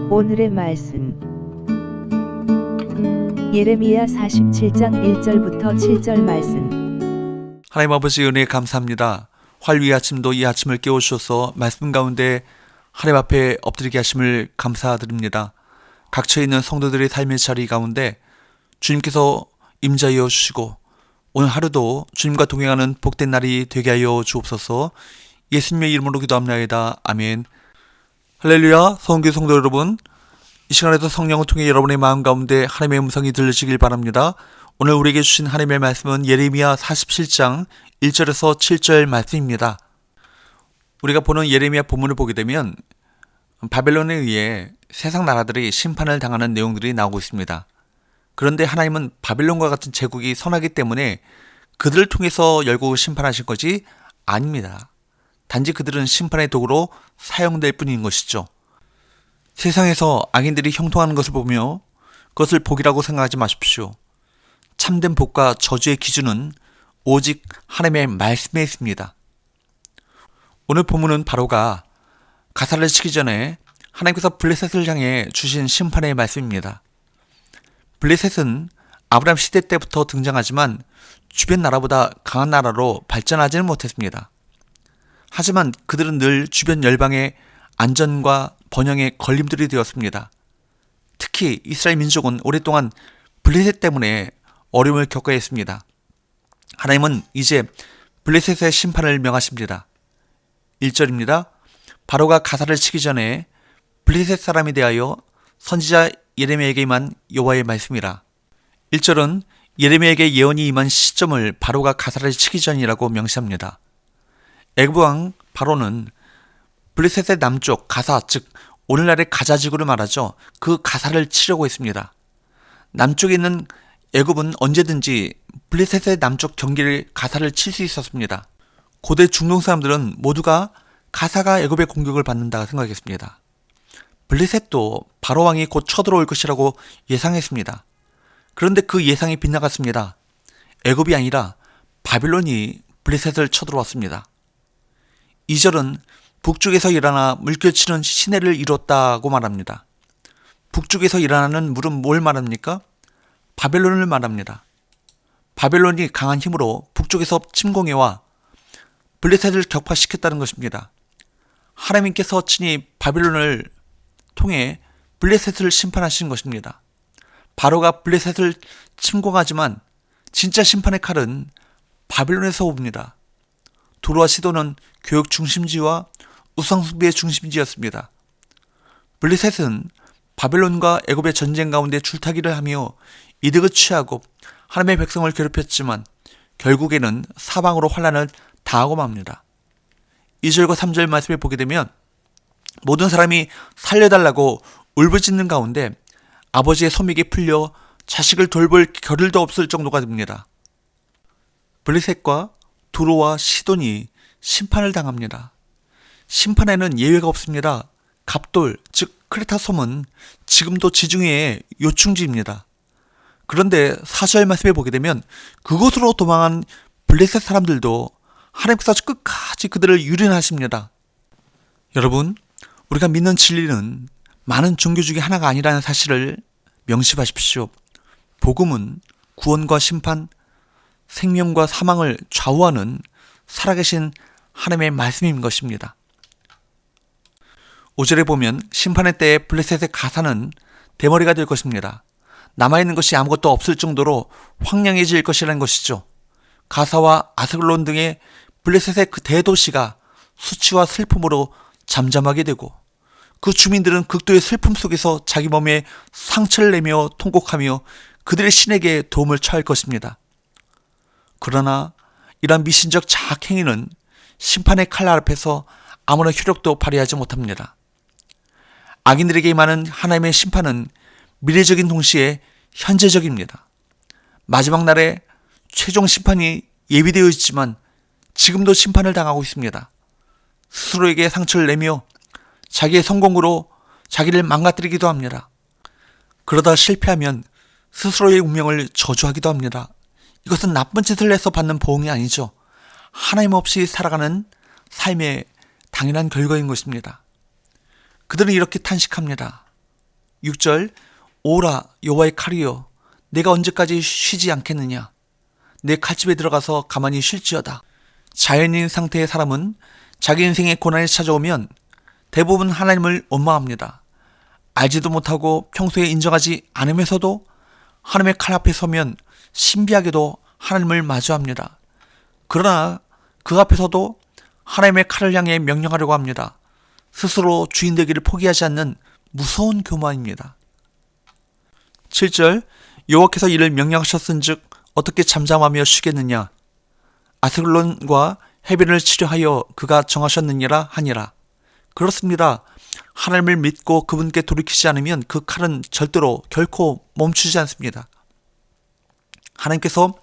오늘의 말씀 예레미야 47장 1절부터 7절 말씀. 하나님 아버지 은혜에 감사합니다. 활위의 아침도 이 아침을 깨워주셔서 말씀 가운데 하나님 앞에 엎드리게 하심을 감사드립니다. 각처에 있는 성도들의 삶의 자리 가운데 주님께서 임자하여 주시고 오늘 하루도 주님과 동행하는 복된 날이 되게 하여 주옵소서. 예수님의 이름으로 기도합니다. 아멘. 할렐루야. 성교 성도 여러분, 이 시간에도 성령을 통해 여러분의 마음 가운데 하나님의 음성이 들리시길 바랍니다. 오늘 우리에게 주신 하나님의 말씀은 예레미야 47장 1절에서 7절 말씀입니다. 우리가 보는 예레미야 본문을 보게 되면 바벨론에 의해 세상 나라들이 심판을 당하는 내용들이 나오고 있습니다. 그런데 하나님은 바벨론과 같은 제국이 선하기 때문에 그들을 통해서 결국 심판하실 것이 아닙니다. 단지 그들은 심판의 도구로 사용될 뿐인 것이죠. 세상에서 악인들이 형통하는 것을 보며 그것을 복이라고 생각하지 마십시오. 참된 복과 저주의 기준은 오직 하나님의 말씀에 있습니다. 오늘 본문은 바로가 가사를 치기 전에 하나님께서 블레셋을 향해 주신 심판의 말씀입니다. 블레셋은 아브라함 시대 때부터 등장하지만 주변 나라보다 강한 나라로 발전하지는 못했습니다. 하지만 그들은 늘 주변 열방의 안전과 번영의 걸림돌이 되었습니다. 특히 이스라엘 민족은 오랫동안 블레셋 때문에 어려움을 겪어야 했습니다. 하나님은 이제 블레셋의 심판을 명하십니다. 1절입니다. 바로가 가사를 치기 전에 블레셋 사람에 대하여 선지자 예레미야에게 임한 여호와의 말씀이라. 1절은 예레미야에게 예언이 임한 시점을 바로가 가사를 치기 전이라고 명시합니다. 애굽 왕 바로는 블레셋의 남쪽 가사, 즉 오늘날의 가자 지구를 말하죠. 그 가사를 치려고 했습니다. 남쪽에 있는 애굽은 언제든지 블레셋의 남쪽 경계를 가사를 칠 수 있었습니다. 고대 중동 사람들은 모두가 가사가 애굽의 공격을 받는다 생각했습니다. 블레셋도 바로 왕이 곧 쳐들어올 것이라고 예상했습니다. 그런데 그 예상이 빗나갔습니다. 애굽이 아니라 바빌론이 블레셋을 쳐들어왔습니다. 2절은 북쪽에서 일어나 물결치는 시내를 이뤘다고 말합니다. 북쪽에서 일어나는 물은 뭘 말합니까? 바벨론을 말합니다. 바벨론이 강한 힘으로 북쪽에서 침공해와 블레셋을 격파시켰다는 것입니다. 하나님께서 친히 바벨론을 통해 블레셋을 심판하신 것입니다. 바로가 블레셋을 침공하지만 진짜 심판의 칼은 바벨론에서 옵니다. 두로와 시돈은 교육 중심지와 우상숭배의 중심지였습니다. 블레셋은 바벨론과 애굽의 전쟁 가운데 줄타기를 하며 이득을 취하고 하나님의 백성을 괴롭혔지만 결국에는 사방으로 환난을 당하고 맙니다. 2절과 3절 말씀을 보게 되면 모든 사람이 살려달라고 울부짖는 가운데 아버지의 소맥이 풀려 자식을 돌볼 겨를도 없을 정도가 됩니다. 블레셋과 두로와 시돈이 심판을 당합니다. 심판에는 예외가 없습니다. 갑돌, 즉 크레타 섬은 지금도 지중해의 요충지입니다. 그런데 4절 말씀에 보게 되면 그곳으로 도망한 블레셋 사람들도 하나님께서 끝까지 그들을 유린하십니다. 여러분, 우리가 믿는 진리는 많은 종교 중에 하나가 아니라는 사실을 명심하십시오. 복음은 구원과 심판, 생명과 사망을 좌우하는 살아계신 하나님의 말씀인 것입니다. 5절에 보면 심판의 때에 블레셋의 가사는 대머리가 될 것입니다. 남아있는 것이 아무것도 없을 정도로 황량해질 것이라는 것이죠. 가사와 아스글론 등의 블레셋의 그 대도시가 수치와 슬픔으로 잠잠하게 되고 그 주민들은 극도의 슬픔 속에서 자기 몸에 상처를 내며 통곡하며 그들의 신에게 도움을 청할 것입니다. 그러나 이러한 미신적 자학행위는 심판의 칼날 앞에서 아무런 효력도 발휘하지 못합니다. 악인들에게 임하는 하나님의 심판은 미래적인 동시에 현재적입니다. 마지막 날에 최종 심판이 예비되어 있지만 지금도 심판을 당하고 있습니다. 스스로에게 상처를 내며 자기의 성공으로 자기를 망가뜨리기도 합니다. 그러다 실패하면 스스로의 운명을 저주하기도 합니다. 이것은 나쁜 짓을 해서 받는 보응이 아니죠. 하나님 없이 살아가는 삶의 당연한 결과인 것입니다. 그들은 이렇게 탄식합니다. 6절 오라 여호와의 칼이여 내가 언제까지 쉬지 않겠느냐. 내 칼집에 들어가서 가만히 쉴지어다. 자연인 상태의 사람은 자기 인생에 고난이 찾아오면 대부분 하나님을 원망합니다. 알지도 못하고 평소에 인정하지 않으면서도 하나님의 칼 앞에 서면 신비하게도 하나님을 마주합니다. 그러나 그 앞에서도 하나님의 칼을 향해 명령하려고 합니다. 스스로 주인 되기를 포기하지 않는 무서운 교만입니다. 7절 여호와께서 이를 명령하셨은즉 어떻게 잠잠하며 쉬겠느냐. 아스글론과 헤벨을 치료하여 그가 정하셨느니라 하니라. 그렇습니다. 하나님을 믿고 그분께 돌이키지 않으면 그 칼은 절대로 결코 멈추지 않습니다. 하나님께서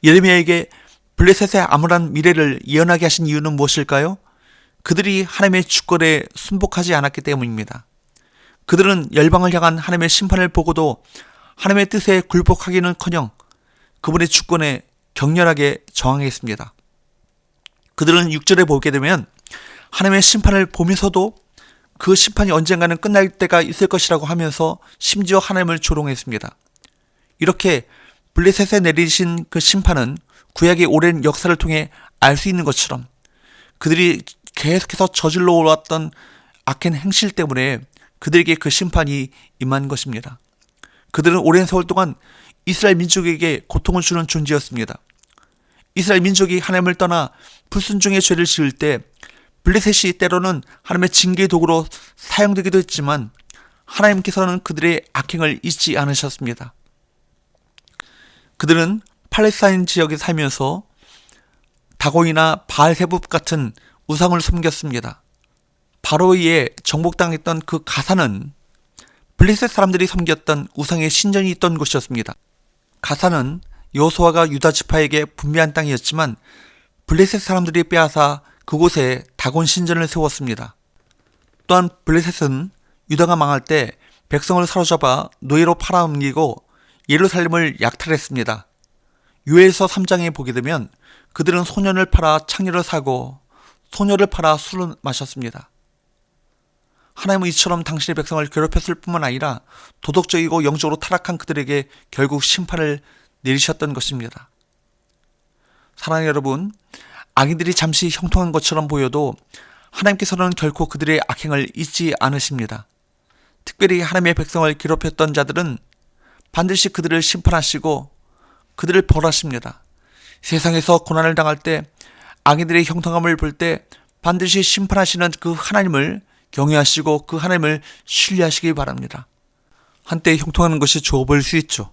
예레미야에게 블레셋의 암울한 미래를 예언하게 하신 이유는 무엇일까요? 그들이 하나님의 주권에 순복하지 않았기 때문입니다. 그들은 열방을 향한 하나님의 심판을 보고도 하나님의 뜻에 굴복하기는커녕 그분의 주권에 격렬하게 저항했습니다. 그들은 6절에 보게 되면 하나님의 심판을 보면서도 그 심판이 언젠가는 끝날 때가 있을 것이라고 하면서 심지어 하나님을 조롱했습니다. 이렇게 블레셋에 내리신 그 심판은 구약의 오랜 역사를 통해 알 수 있는 것처럼 그들이 계속해서 저질러 올랐던 악한 행실 때문에 그들에게 그 심판이 임한 것입니다. 그들은 오랜 세월 동안 이스라엘 민족에게 고통을 주는 존재였습니다. 이스라엘 민족이 하나님을 떠나 불순종의 죄를 지을 때 블레셋이 때로는 하나님의 징계의 도구로 사용되기도 했지만 하나님께서는 그들의 악행을 잊지 않으셨습니다. 그들은 팔레스타인 지역에 살면서 다곤이나 바알세붑 같은 우상을 섬겼습니다. 바로에 정복당했던 그 가사는 블레셋 사람들이 섬겼던 우상의 신전이 있던 곳이었습니다. 가사는 여호수아가 유다 지파에게 분배한 땅이었지만 블레셋 사람들이 빼앗아 그곳에 다곤 신전을 세웠습니다. 또한 블레셋은 유다가 망할 때 백성을 사로잡아 노예로 팔아넘기고 예루살렘을 약탈했습니다. 요엘서 3장에 보게 되면 그들은 소년을 팔아 창녀를 사고 소녀를 팔아 술을 마셨습니다. 하나님은 이처럼 당신의 백성을 괴롭혔을 뿐만 아니라 도덕적이고 영적으로 타락한 그들에게 결국 심판을 내리셨던 것입니다. 사랑하는 여러분, 악인들이 잠시 형통한 것처럼 보여도 하나님께서는 결코 그들의 악행을 잊지 않으십니다. 특별히 하나님의 백성을 괴롭혔던 자들은 반드시 그들을 심판하시고 그들을 벌하십니다. 세상에서 고난을 당할 때 악인들의 형통함을 볼 때 반드시 심판하시는 그 하나님을 경외하시고 그 하나님을 신뢰하시기 바랍니다. 한때 형통하는 것이 좋아 보일 수 있죠.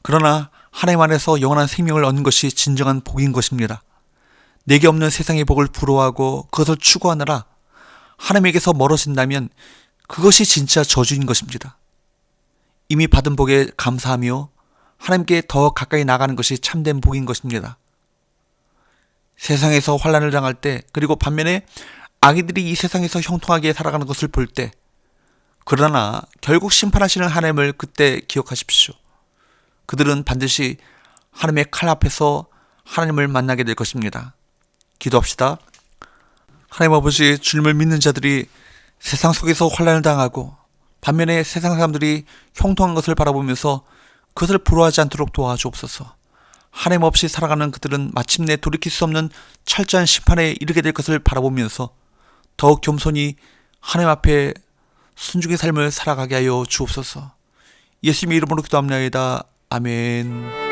그러나 하나님 안에서 영원한 생명을 얻는 것이 진정한 복인 것입니다. 내게 없는 세상의 복을 부러워하고 그것을 추구하느라 하나님에게서 멀어진다면 그것이 진짜 저주인 것입니다. 이미 받은 복에 감사하며 하나님께 더 가까이 나가는 것이 참된 복인 것입니다. 세상에서 환난을 당할 때, 그리고 반면에 악인들이 이 세상에서 형통하게 살아가는 것을 볼 때, 그러나 결국 심판하시는 하나님을 그때 기억하십시오. 그들은 반드시 하나님의 칼 앞에서 하나님을 만나게 될 것입니다. 기도합시다. 하나님 아버지, 주님을 믿는 자들이 세상 속에서 환난을 당하고 반면에 세상 사람들이 형통한 것을 바라보면서 그것을 부러워하지 않도록 도와주옵소서. 하나님 없이 살아가는 그들은 마침내 돌이킬 수 없는 철저한 심판에 이르게 될 것을 바라보면서 더욱 겸손히 하나님 앞에 순종의 삶을 살아가게 하여 주옵소서. 예수님의 이름으로 기도합니다. 아멘.